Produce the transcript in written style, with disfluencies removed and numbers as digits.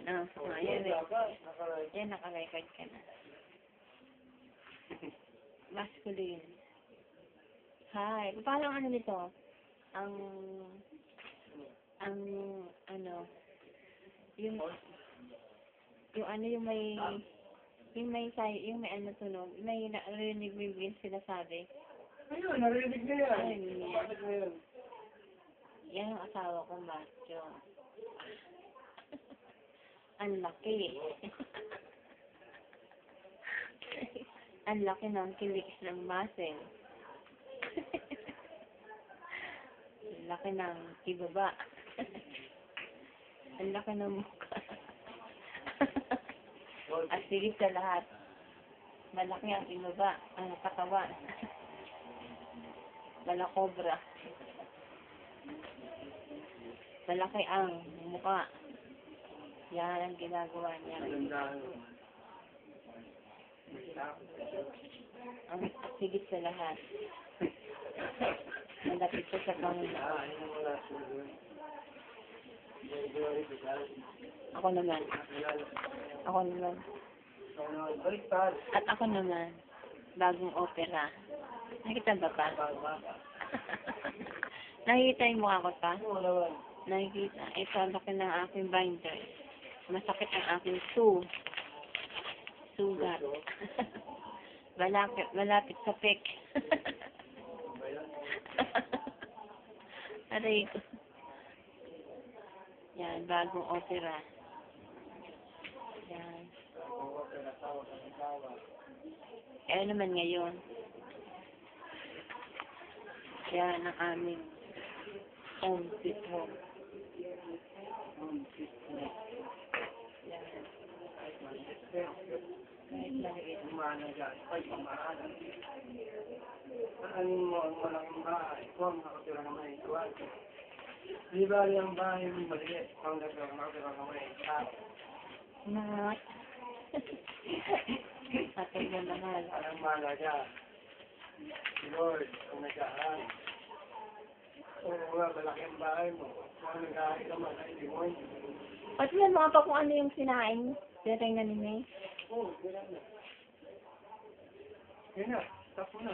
Ayan eh. Yan, naka-record ka na. Masculine. Hi. Paano ang ano nito? Ang ano, yung ano, yung may ano tunog, may narinig mo yung sinasabi. Ayun, narinig na yan. Ayun, Bakit na yan? yan ang asawa ko, macho. Ang laki. Ang laki ng kilikis ng muscle. Ang laki ng ibaba. Ang laki ng mukha. At sigit sa lahat, malaki ang ibaba, ang katawan. Balakobra. Malaki ang mukha. Yan ang ginagawa niya. Ang sigit sa lahat. Malapit ko sa Panginoon. Ako naman. At ako naman, bagong opera. Nakita ba pa? Nakikita yung mukha ko pa? Nakikita. Ito, ang laki ng aking binder. Masakit ang aking sugat. Malapit sa pek. Aray ko. Yan, bagong opera. Yan. Kaya naman ngayon. Yan ang aming home sweet home. Yan. Kahit maliit. Ano mo ang malaking bahay? Kung nakatira naman yung tuwan. Di ba yung bahay mo maliit? Kung nakatira naman yung tao. Nak. Patay na naman. Anong malaga? Si Lord, ang nag-aaral. Kung nga malaking bahay mo, kung nag-aaral ka man, ay limon. Pati yan mga pa kung ano yung sinain. Tinatay na ni May. Oo, gano'n na. Yan na, tapo na.